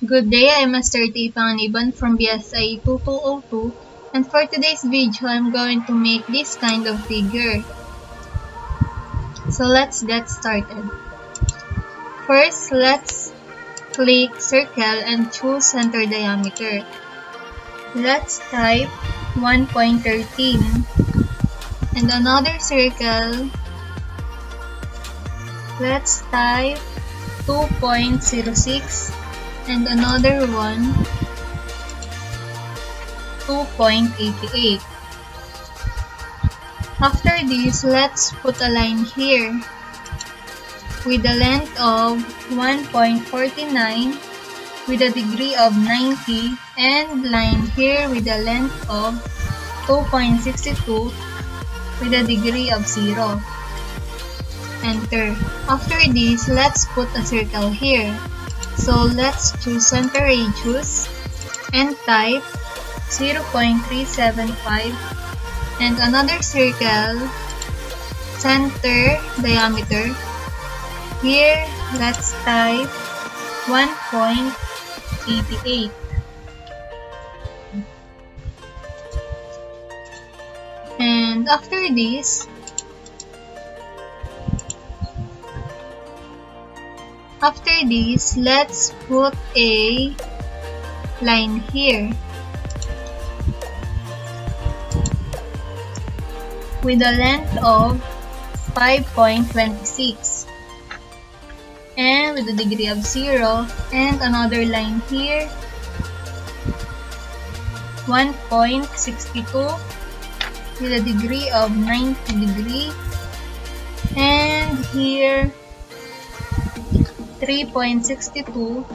Good day, I'm Master T. Panganiban from BSI 2202, and for today's video, I'm going to make this kind of figure. So let's get started. First, let's click circle and choose center diameter. Let's type 1.13 and another circle. Let's type 2.06 and another one 2.88. After this, let's put a line here with a length of 1.49 with a degree of 90 and line here with a length of 2.62 with a degree of 0. Enter. After this, let's put a circle here. So let's choose center radius and type 0.375 and another circle, center diameter. Here, let's type 1.88. And after this, let's put a line here with a length of 5.26 and with a degree of 0 and another line here 1.62 with a degree of 90 degree and here 3.62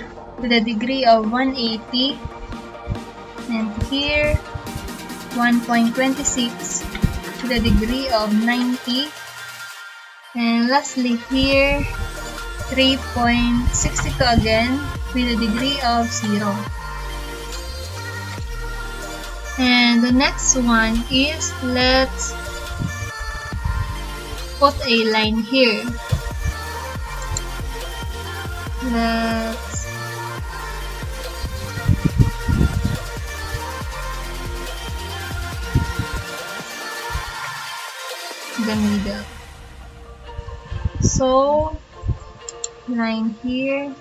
with a degree of 180 and here 1.26 with a degree of 90 and lastly here 3.62 again with a degree of 0. And the next one is let's put a line here. Let's the middle. So line here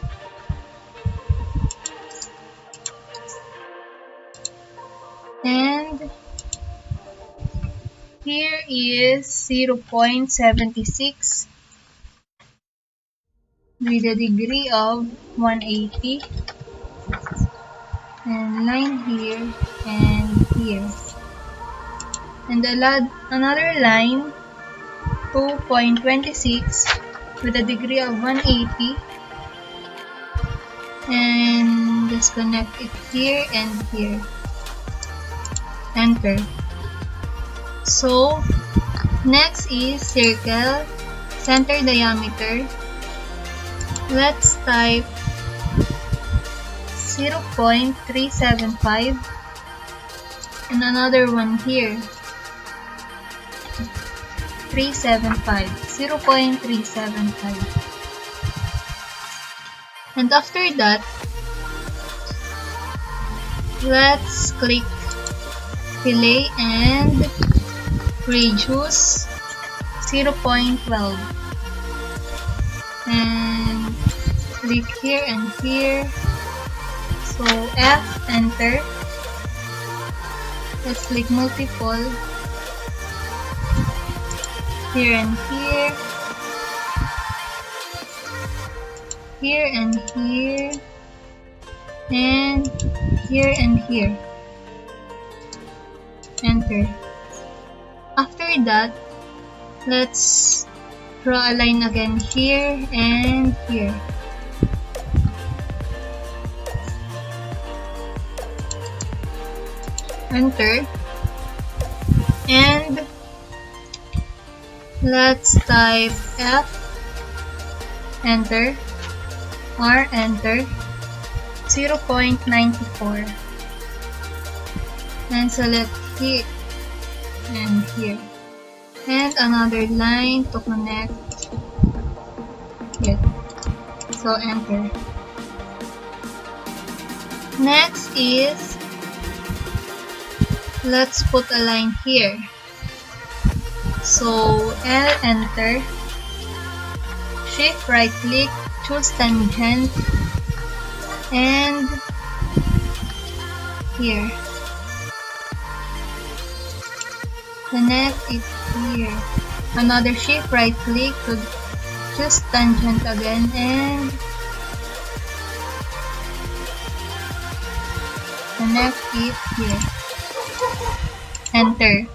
and here is 0.76 with a degree of 180 and line here and here and another line 2.26 with a degree of 180 and just connect it here and here. Enter. So next is circle, center diameter. Let's type 0.375 and another one here 0.375 and after that let's click fillet and radius 0.12 and click here and here. So F, enter. Let's click multiple here and here, here and here, and here and here. Enter. After that, let's draw a line again here and here. Enter. And let's type F, enter, R, enter, 0.94 and select here and here and another line to connect here. So enter. Next is, let's put a line here. So L, enter, shift right click, choose tangent, and here. Connect it here. Another shift right click to choose tangent again and connect it here. Enter.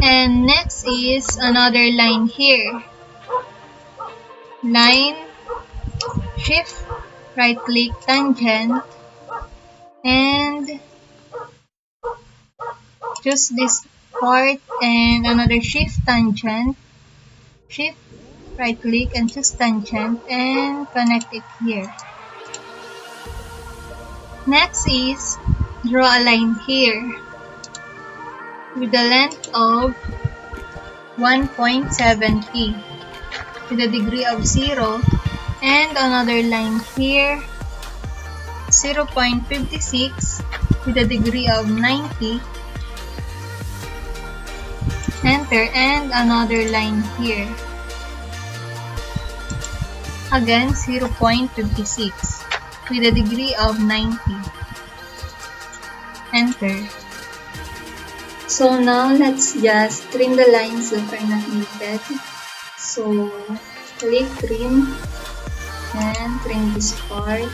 And next is another line here. Line, shift right click tangent and choose this part and another shift tangent, shift right click and choose tangent and connect it here. Next is draw a line here with the length of 1.70 with a degree of 0 and another line here 0.56 with a degree of 90. Enter, and another line here. Again 0.56 with a degree of 90. Enter. So now let's just trim the lines that are not needed. So click trim and trim this part.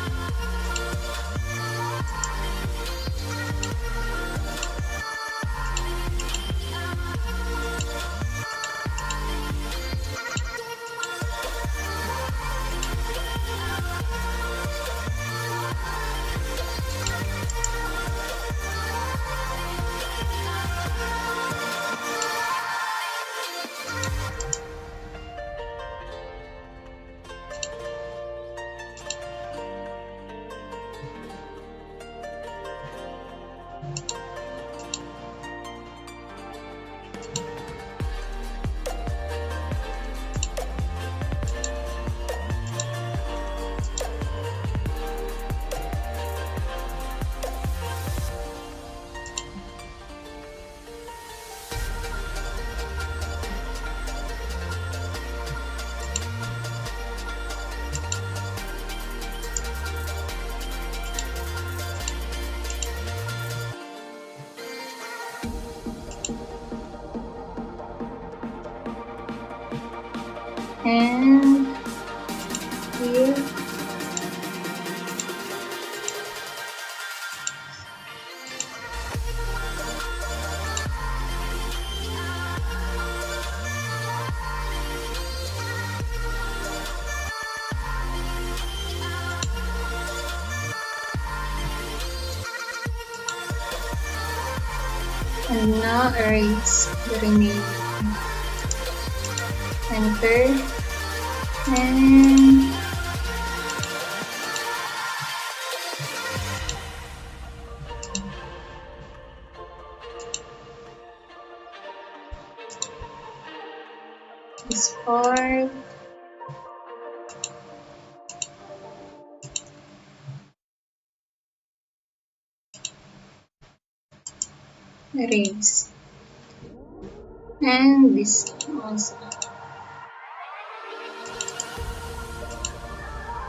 And here and now erase the remaining. Enter and this part. Erase. And this also.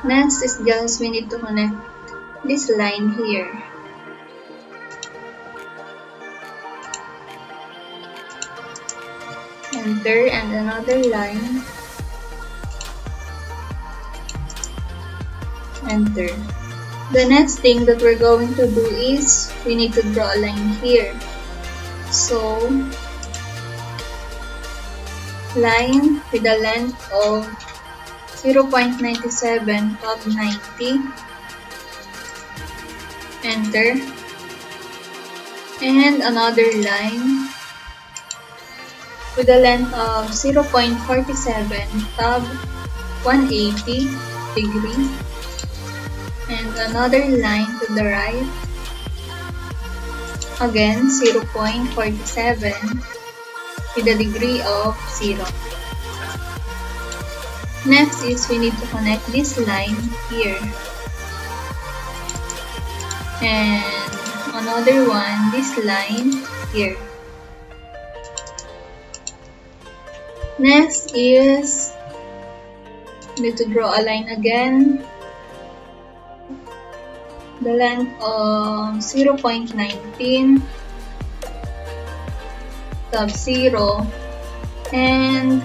Next is just we need to connect this line here. Enter, and another line. Enter. The next thing that we're going to do is we need to draw a line here. So line with a length of 0.97 of 90. Enter. And another line with a length of 0.47 of 180 degree. And another line to the right. Again 0.47 with a degree of 0. Next is we need to connect this line here. and another one, this line here. Next is need to draw a line again, the length of 0.19 sub 0 and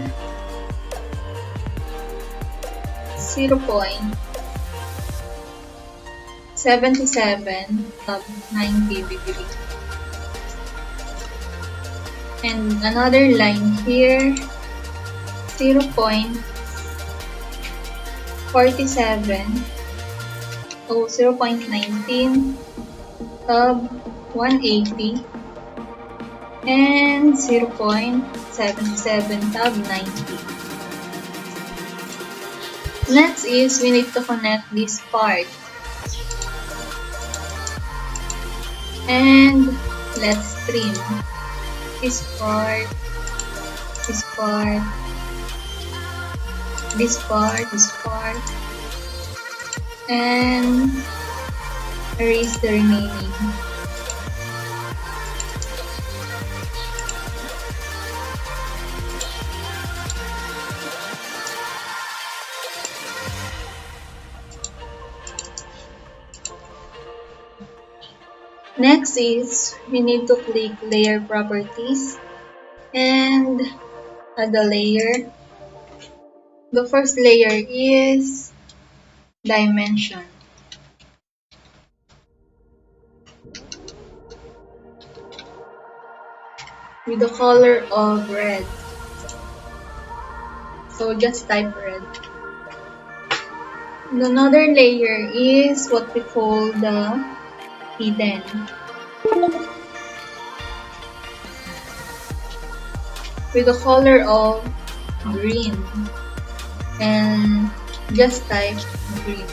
0.77 sub 90 degree. And another line here, 0.47 or 0.19 sub 180 and 0.77 sub 90. Next is we need to connect this part. And let's trim this part, this part, this part, this part, and erase the remaining. Next is we need to click layer properties and add a layer. The first layer is dimension. With the color of red. So just type red. And another layer is what we call the hidden. With the color of green. And just type green.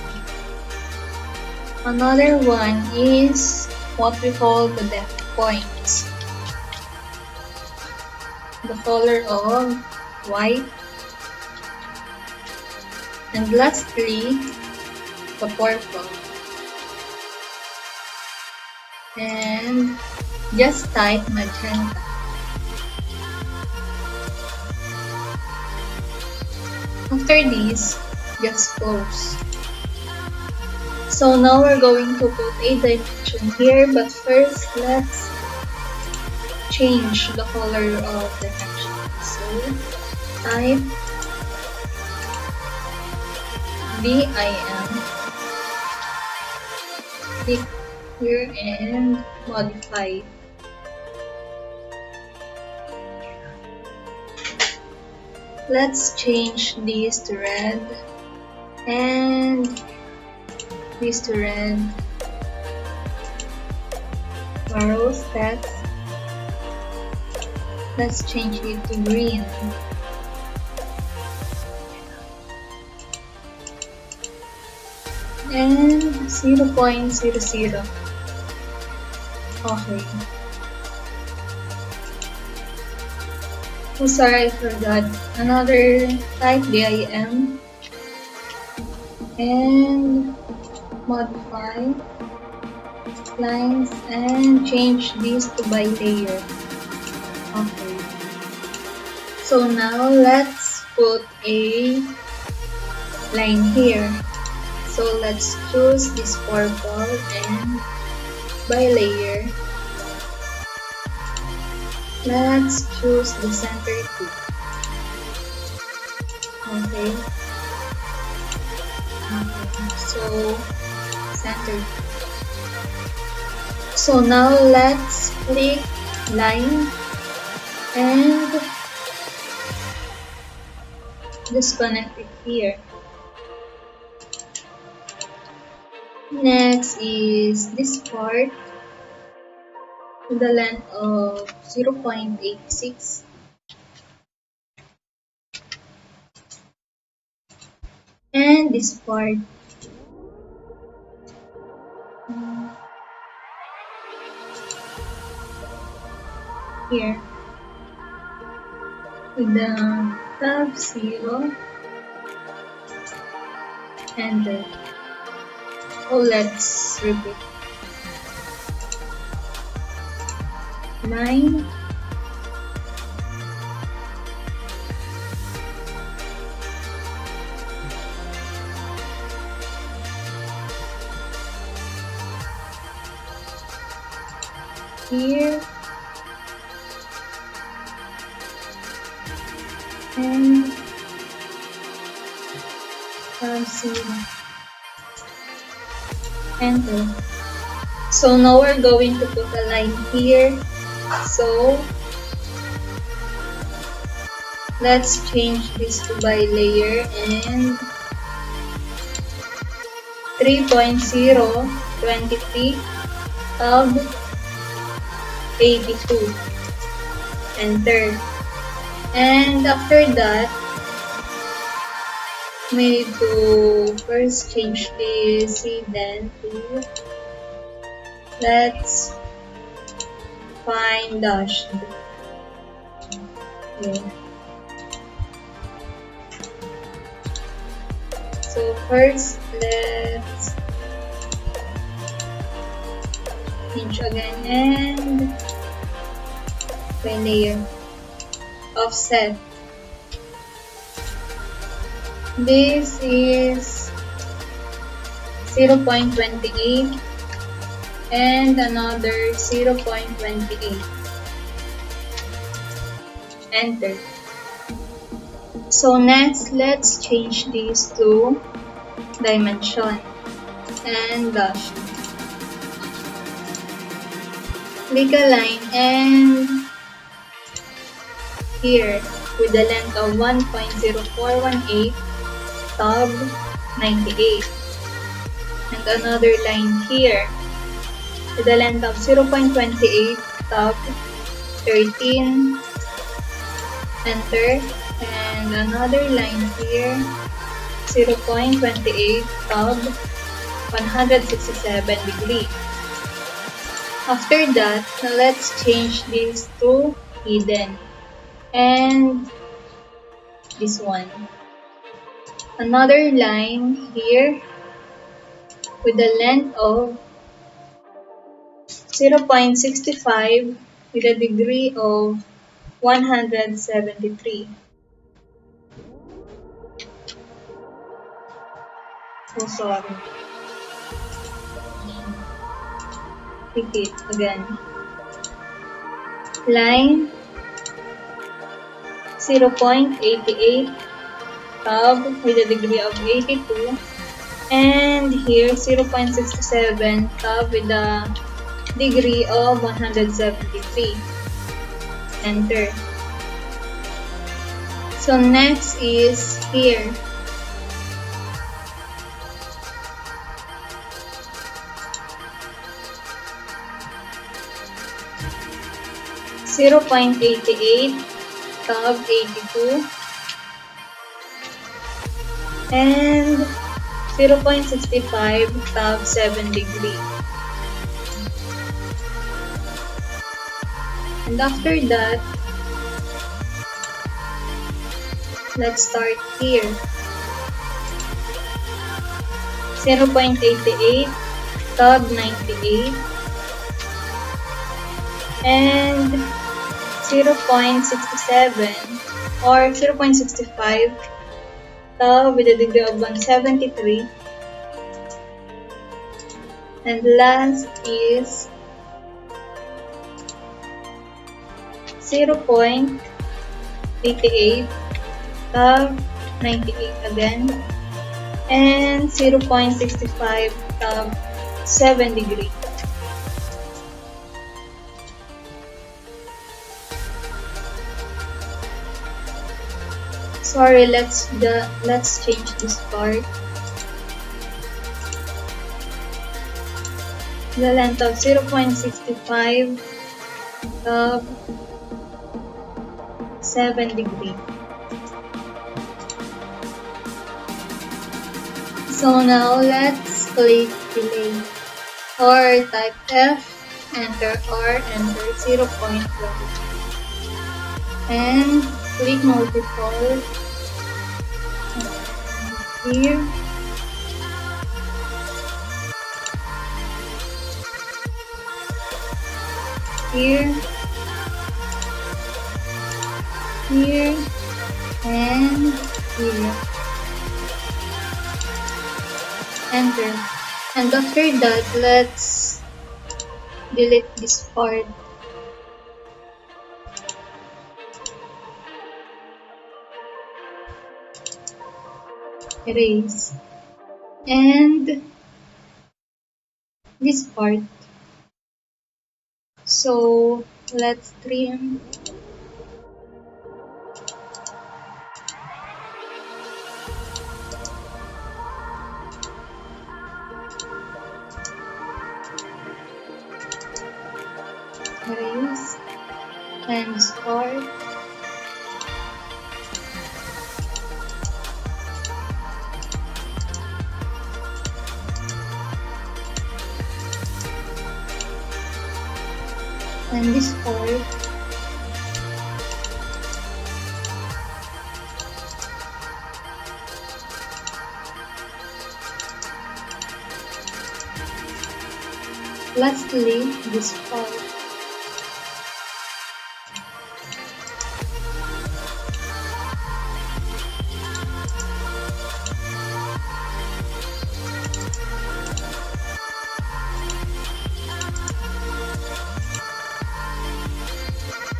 Another one is what we call the depth points. The color of white. And lastly, the purple. And just type magenta. After this, just close. So now we're going to put a dimension here, but first let's change the color of dimension. So type DIM, click here and modify. Let's change this to red and this to red. Arrows text. Let's change it to green. And 0.00. Okay. Oh, sorry, I forgot. Another type DIM and modify lines and change this to by layer. Okay. So now let's put a line here. So let's choose this purple and by layer. Let's choose the center too. Okay. So center. So now let's click line and disconnect it here. Next is this part with the length of 0.86 and this part here with the tab 0 and the let's repeat. 9, here, and enter. So now we're going to put a line here. So let's change this to by layer and 3.023 of 82. Enter. And after that, we need to first change the then to let's find dashed. Okay. So first, let's change again and by layer. Offset. This is 0.28 and another 0.28. Enter. So next, let's change these to dimension and dash. Click a line and here with the length of 1.0418 tab 98 and another line here with the length of 0.28 tab 13, enter, and another line here 0.28 tab 167 degree. After that, let's change this to hidden and this one. Another line here with the length of 0.65 with a degree of 173. So sorry. Pick it again. Line 0.88 tab with a degree of 82 and here 0.67 tab with a degree of 173. Enter. So next is here. .88 tab 82 and 0.65 tab 7 degree. And after that, let's start here. 0.88 tab 98 and 0.67 or 0.65 tab with a degree of 173. And last is 0.88 tab 98 again and 0.65 tab 7 degree. Sorry, let's change this part. The length of 0.65 tab 7 degree. So now let's click delay or type F, enter or enter 0.12 and click multiple here. Here here, and here. Enter. And after that, let's delete this part. Erase. And this part. So let's trim. Erase. And start. And this part. Lastly, this part.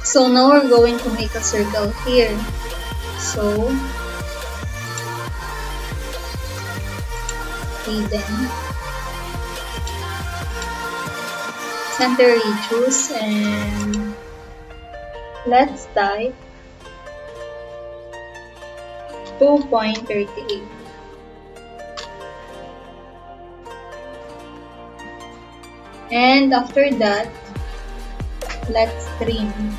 So now we're going to make a circle here. So hidden, center choose, and let's type 2.38. And after that, let's trim.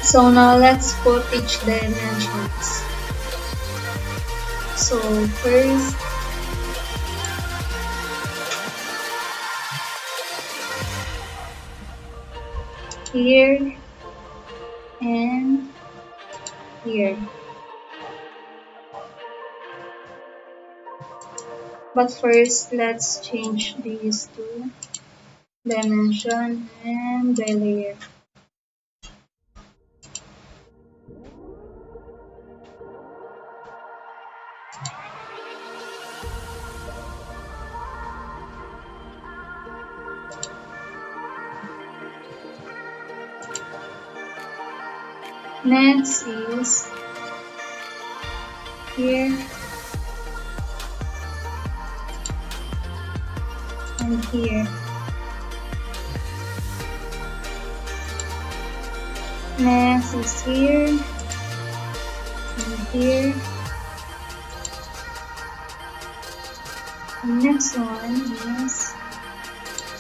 So now let's put each dimensions. So first, here and here. But first, let's change these two dimension and the layer. Next is here and here. Next is here and here. The next one is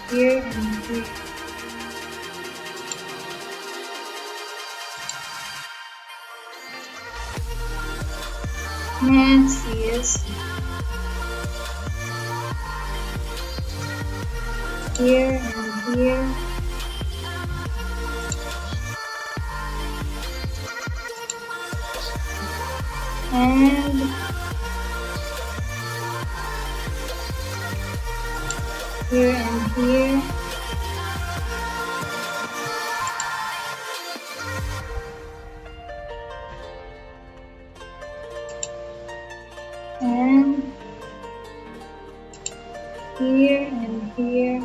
here and here. Next is here and here. And here and here. And here and here.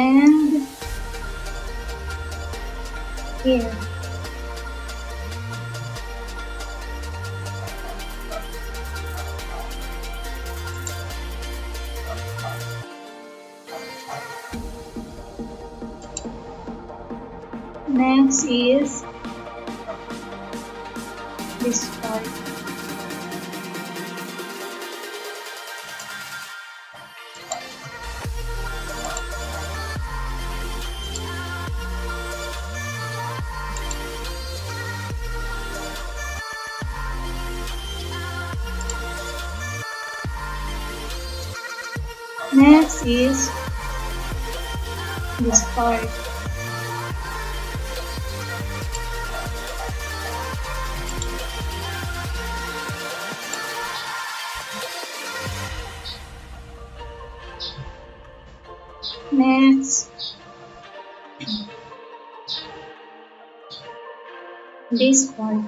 and here. Next is this part. Next is this part. Next, this part.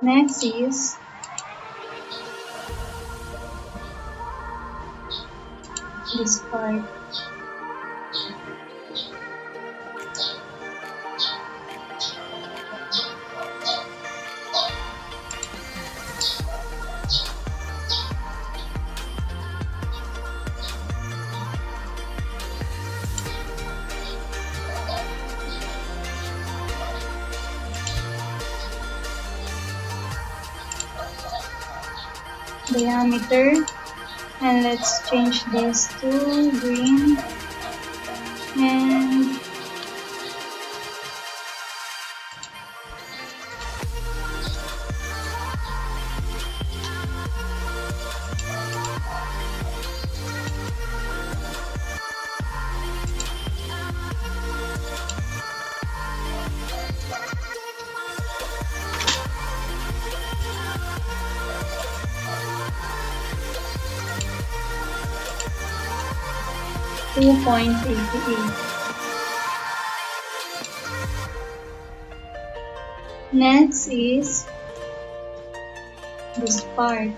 Next is this part. Diameter, and let's change this to green and .88. Next is this part.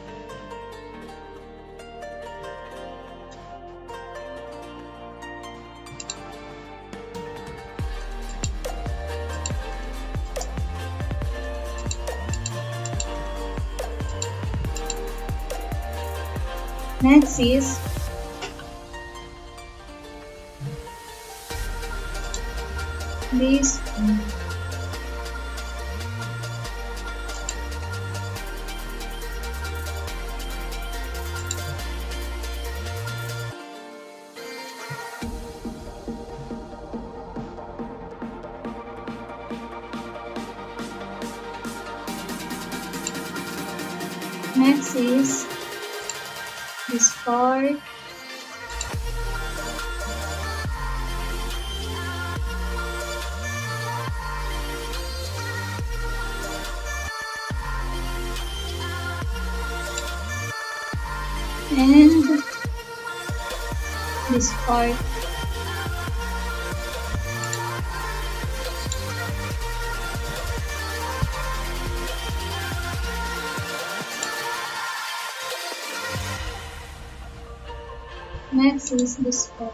Next is this one. Next is this part. And this part. Next is this part.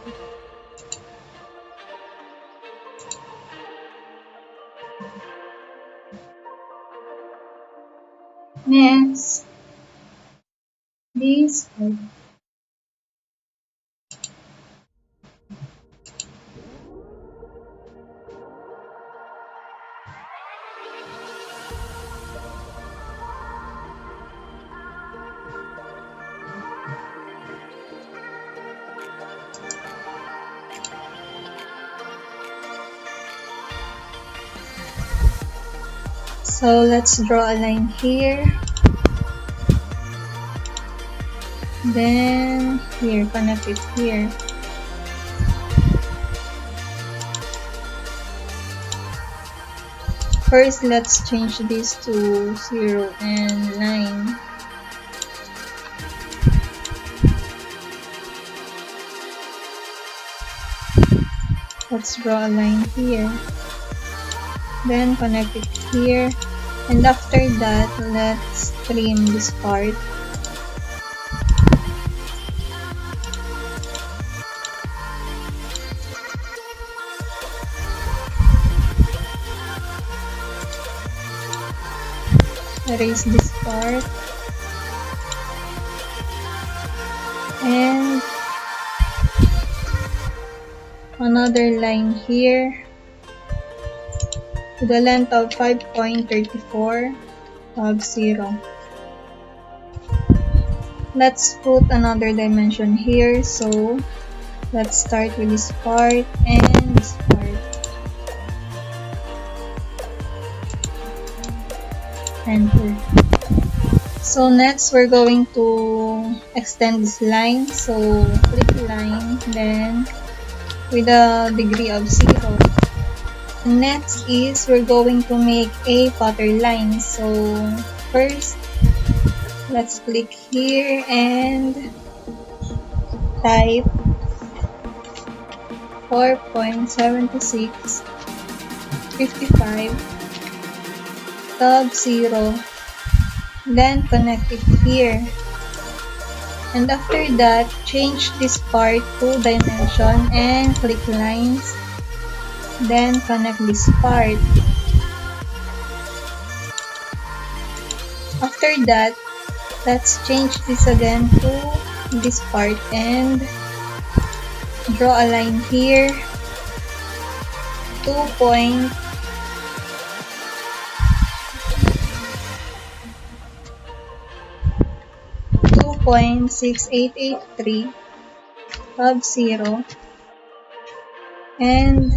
Next, this part. So let's draw a line here. Then here, connect it here. First, let's change this to 0 and 9. Let's draw a line here. then connect it here, and after that, let's trim this part. Erase this part, and another line here with a length of 5.34 of 0. Let's put another dimension here, so let's start with this part and this part. Enter. So next, we're going to extend this line. So click line, then with a degree of 0. Next is we're going to make a pattern line. So first, let's click here and type 4.7655 tab 0, then connect it here, and after that change this part to dimension and click lines, then connect this part. After that, let's change this again to this part and draw a line here, 2.6883 of 0, and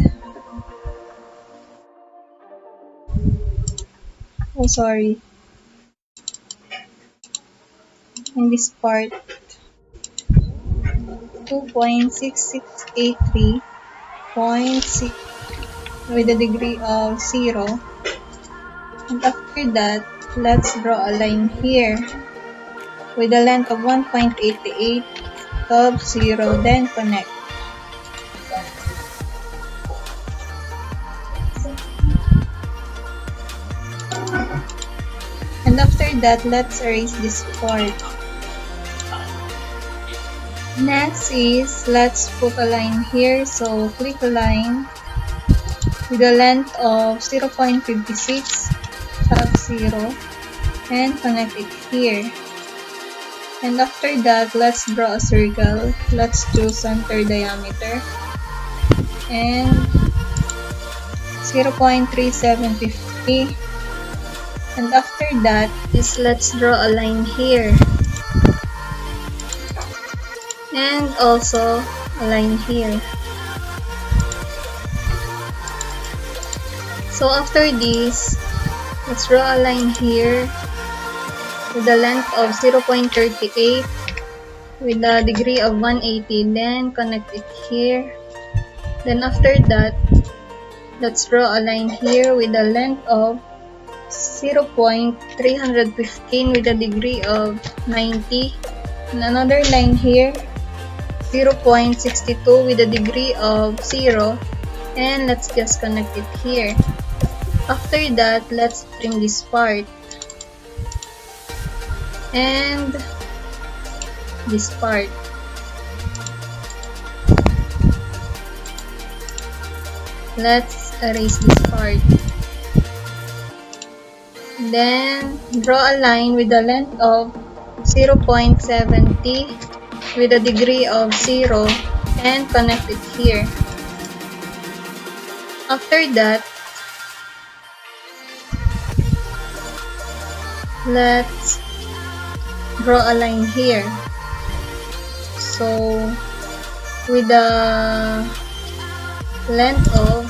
in this part 2.6683.6 with a degree of 0, and after that let's draw a line here with a length of 1.88 of 0, then connect. And after that, let's erase this part. Next is, let's put a line here. So click a line with a length of 0.56 of 0 and connect it here. And after that, let's draw a circle. Let's choose center diameter and 0.3750. And after that is, let's draw a line here and also a line here. So after this, let's draw a line here with a length of 0.38 with a degree of 180, then connect it here. Then after that, let's draw a line here with a length of 0.315 with a degree of 90, and another line here 0.62 with a degree of 0, and let's just connect it here. After that, let's trim this part and this part. Let's erase this part. Then draw a line with a length of 0.70 with a degree of 0 and connect it here. After that, let's draw a line here. So with a length of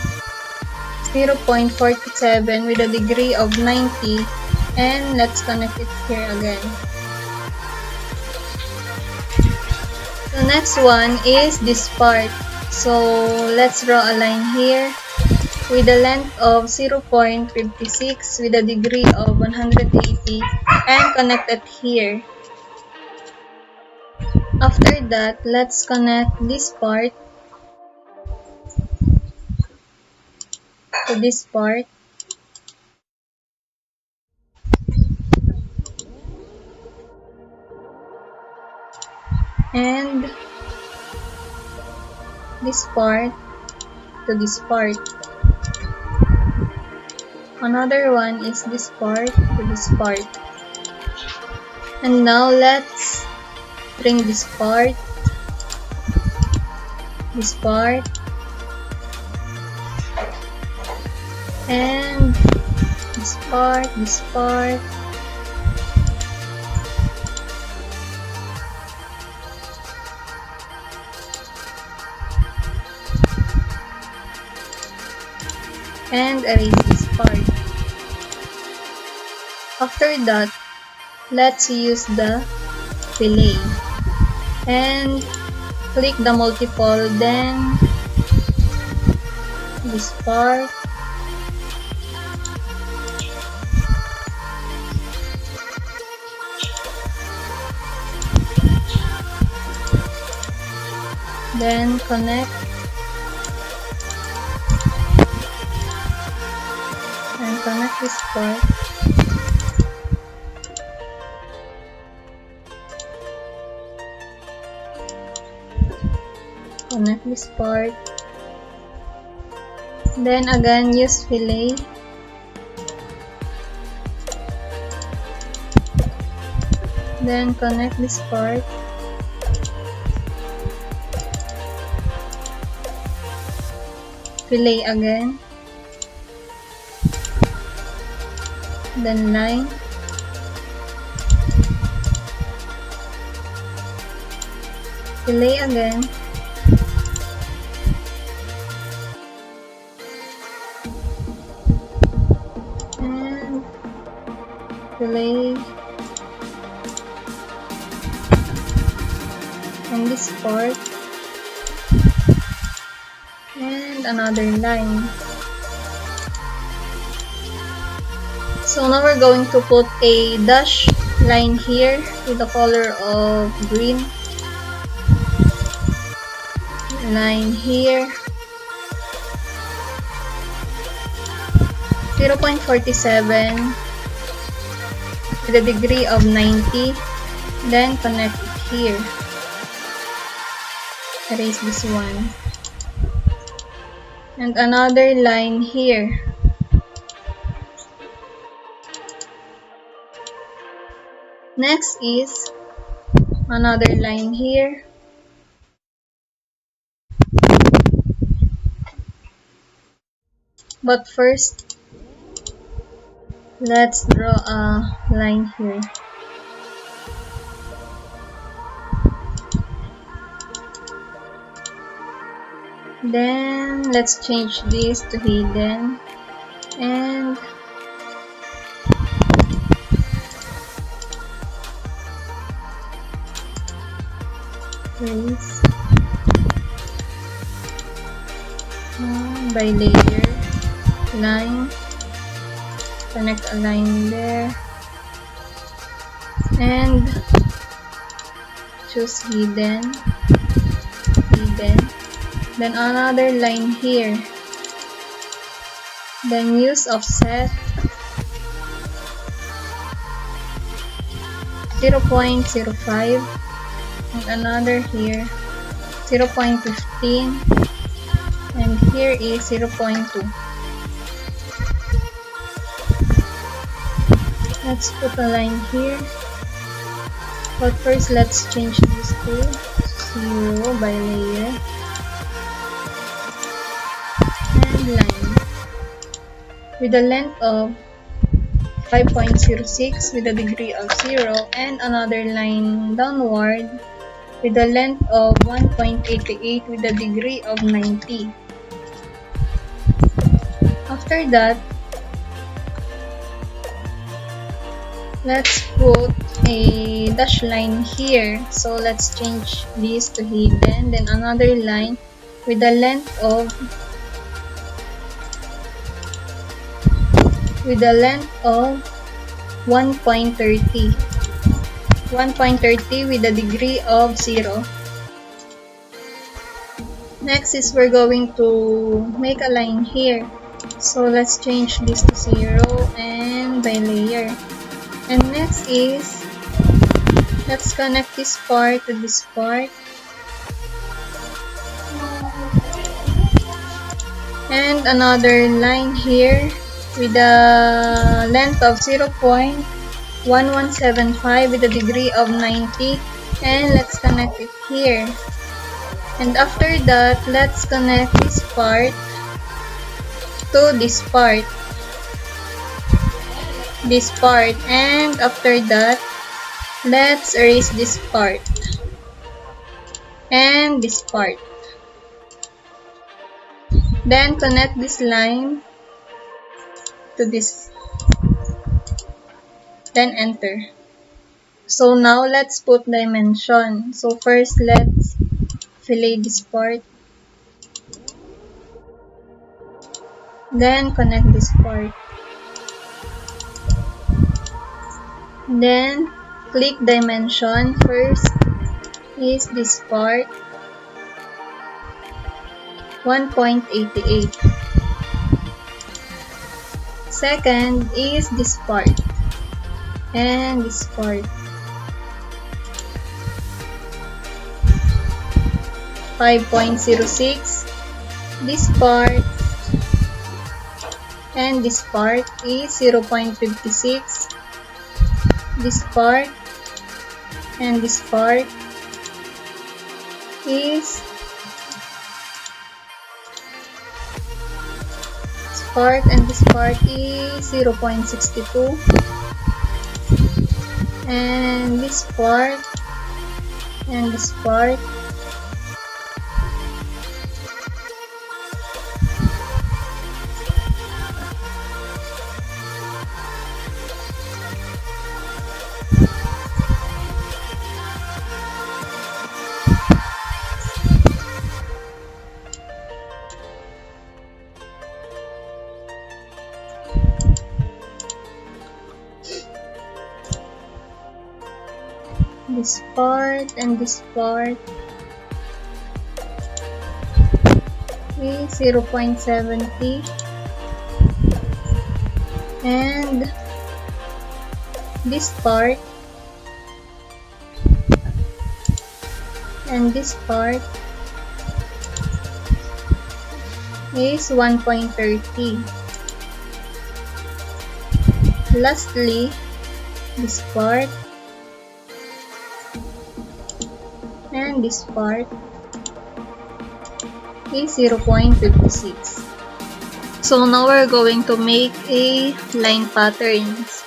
0.47 with a degree of 90, and let's connect it here again. The next one is this part. So let's draw a line here with a length of 0.56 with a degree of 180 and connect it here. After that, let's connect this part to this part and this part to this part. Another one is this part to this part. And now let's bring this part, and this part, and erase this part. After that, let's use the fillet and click the multiple, then this part, then connect this part, connect this part, then again use fillet, then connect this part, fillet again, then line, fillet again, and fillet, and this part, and another line. So now we're going to put a dash line here with the color of green. Line here. 0.47 with a degree of 90. Then connect it here. Erase this one. And another line here. Next is another line here. But first, let's draw a line here. Then let's change this to hidden and place by layer, line, connect a line there, and choose hidden, then another line here, then use offset 0.05 and another here 0.15 and here is 0.2. Let's put a line here, but first let's change this to 0 by layer and line with a length of 5.06 with a degree of 0 and another line downward with a length of 1.88 with a degree of 90. After that, let's put a dash line here. So let's change this to hidden, then another line with a length of 1.30 with a degree of 0. Next is we're going to make a line here. So let's change this to 0 and by layer. And next is Let's connect this part to this part. And another line here with a length of 0.1175 with a degree of 90. And let's connect it here. And after that, let's connect this part to this part. And after that, let's erase this part and this part. Then connect this line to this. Then enter. So now let's put dimension. So first let's fillet this part. Then connect this part. Then click dimension. First is this part, 1.88. Second is this part and this part, 5.06. This part and this part is 0.56. This part and this part is this part is 0.62, and this part and this part and this part is 0.70, and this part and this part is 1.30. Lastly, this part and this part is 0.56. So now we're going to make a line patterns.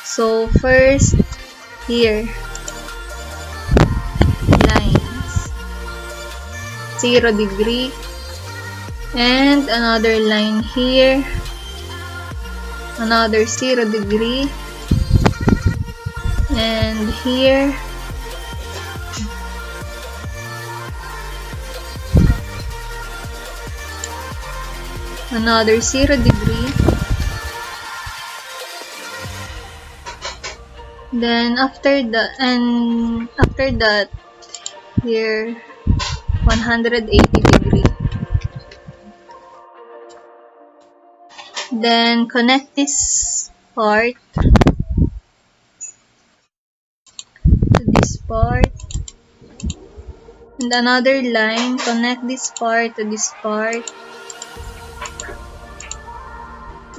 So first here, lines 0 degree, and another line here, another 0 degree, and here another 0 degree. Then after that here 180 degree. Then connect this part to this part, and another line, connect this part to this part,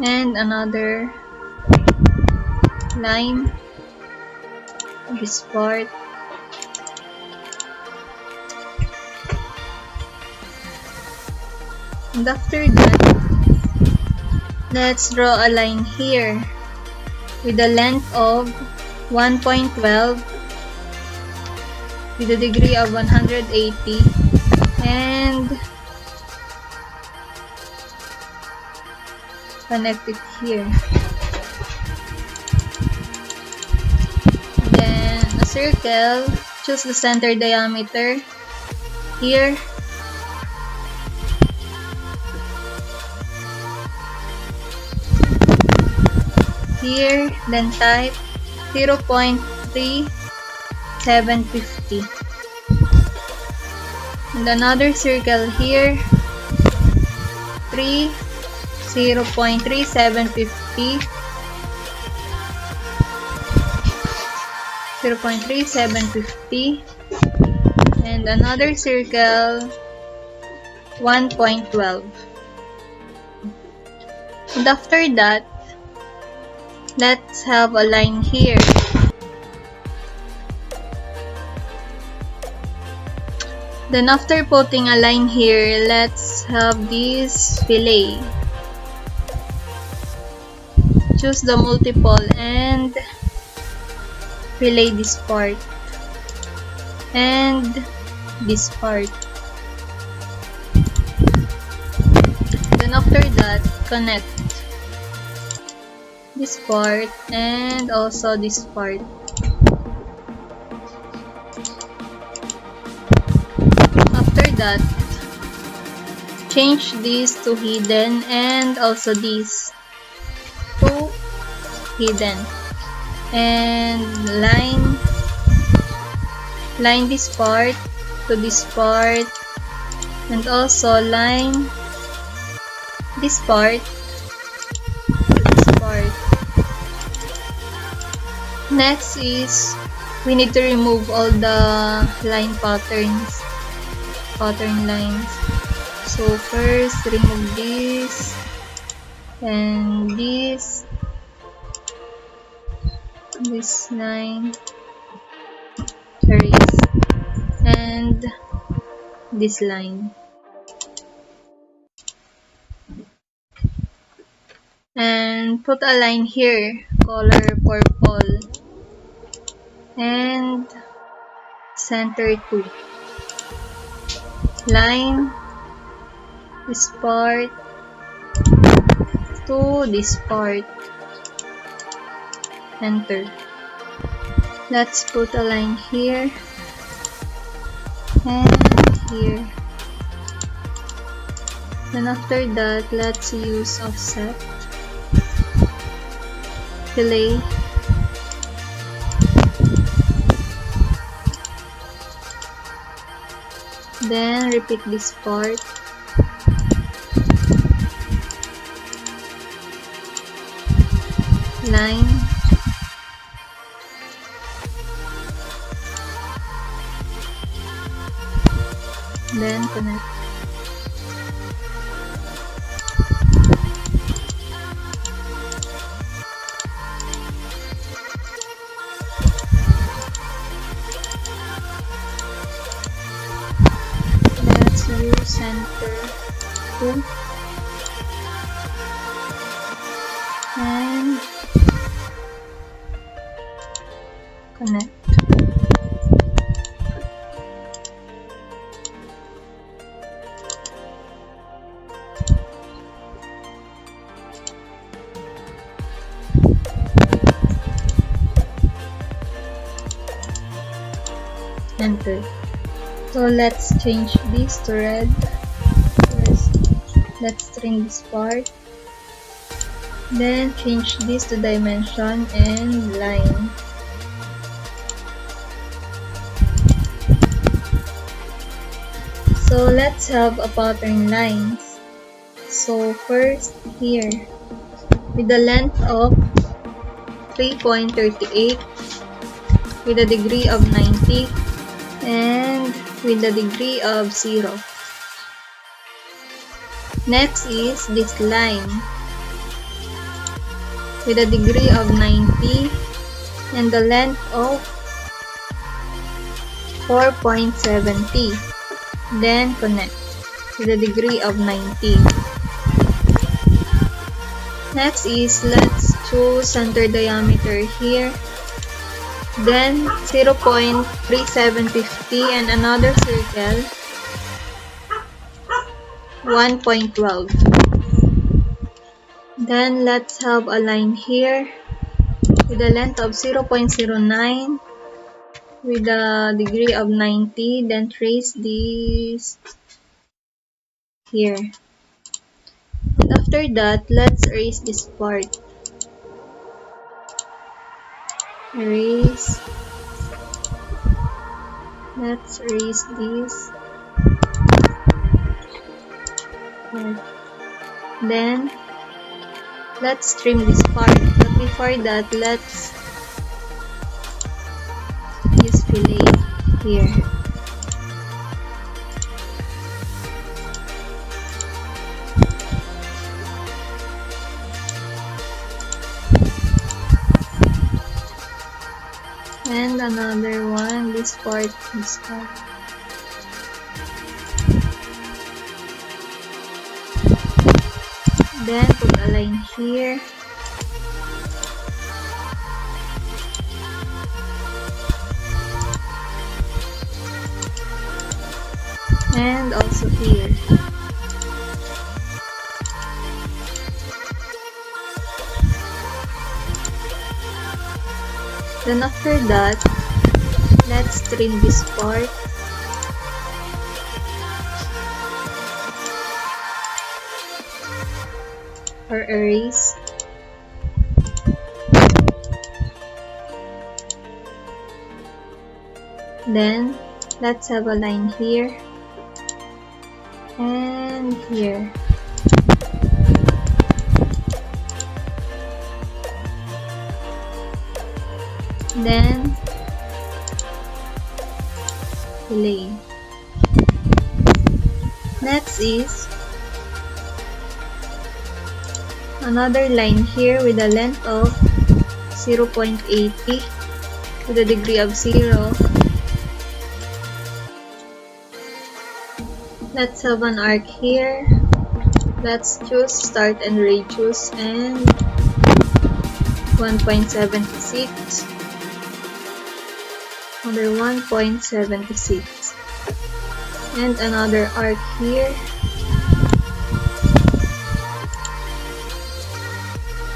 and another line to this part, and after that, let's draw a line here with a length of 1.12 with a degree of 180, and connect it here. Then a circle, choose the center diameter here, then type 0.3750, and another circle here, 0.3750, 0.3750, and another circle 1.12. And after that, let's have a line here. Then after putting a line here, let's have this fillet. Choose the multiple and fillet this part and this part. Then after that, connect this part and also this part. After that, change this to hidden and also this to hidden, and line this part to this part, and also line this part to this part. Next is we need to remove all the pattern lines. So first, remove this and this line, erase, and this line. And put a line here, color purple, and center 2. Line this part to this part. Enter. Let's put a line here and here. Then after that, let's use offset, fillet, then repeat this part, line, then connect. Let's use center 2 and connect. Enter. So let's change this to red. First, let's trim this part. Then change this to dimension and line. So let's have a pattern lines. So first here, with the length of 3.38, with a degree of 90, and with the degree of 0. Next is this line with a degree of 90 and the length of 4.70. Then connect with a degree of 90. Next is let's choose center diameter here. Then 0.3750 and another circle 1.12. Then let's have a line here with a length of 0.09 with a degree of 90. Then trace this here. And after that, let's erase this part. Erase. Let's erase this. Here. Then let's trim this part. But before that, let's here. And another one, this part. Then put a line here. And also here. Then after that, let's trim this part. Or erase. Then let's have a line here and here. Then delay. Next is another line here with a length of 0.80 with a degree of 0. Let's have an arc here. Let's choose start and radius and 1.76. Another 1.76. And another arc here.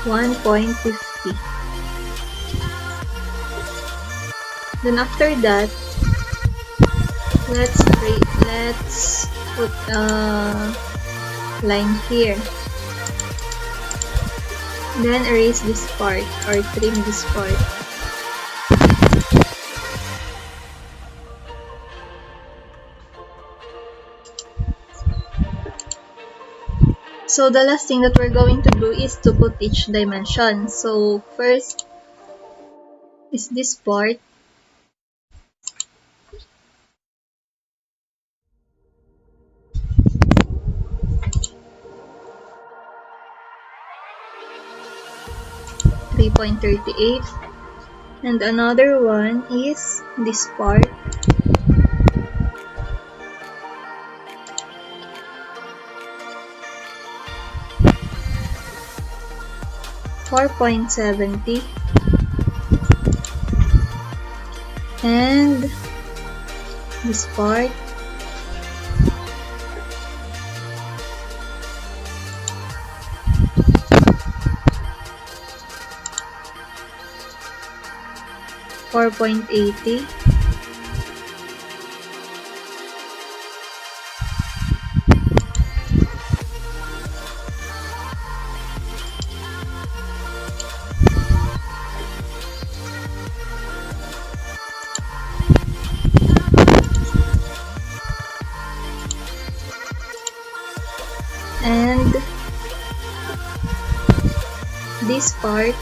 1.50. Then after that, let's put a line here. Then erase this part or trim this part. So the last thing that we're going to do is to put each dimension. So first is this part. .38, and another one is this part. .70 and this part 4.80 and this part,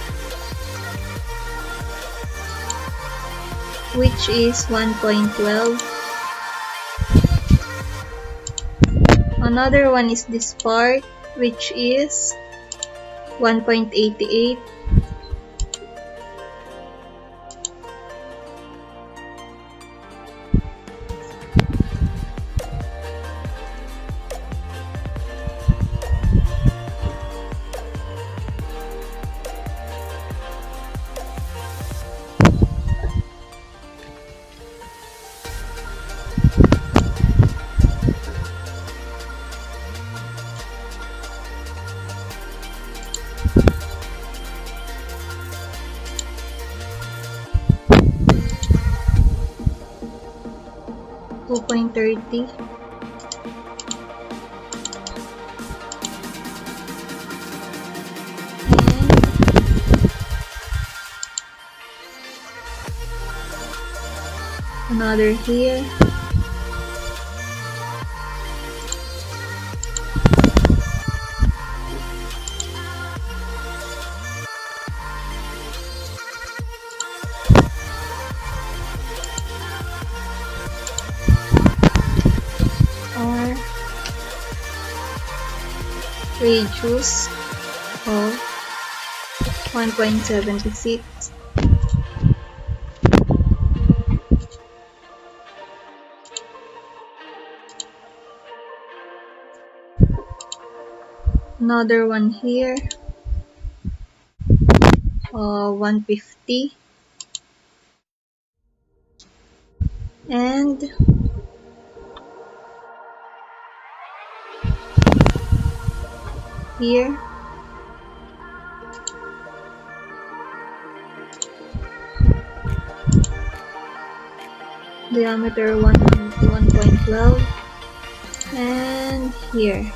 which is 1.12. Another one is this part, which is 1.88. .30 and another here. radius of 1.76. Another one here, 150. And here, diameter 1.12, and here,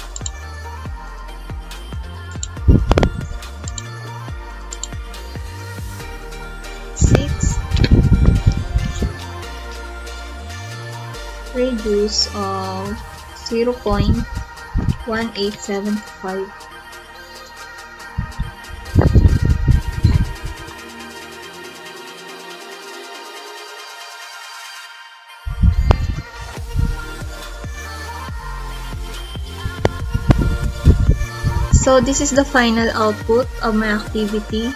radius of 0.1875. So this is the final output of my activity.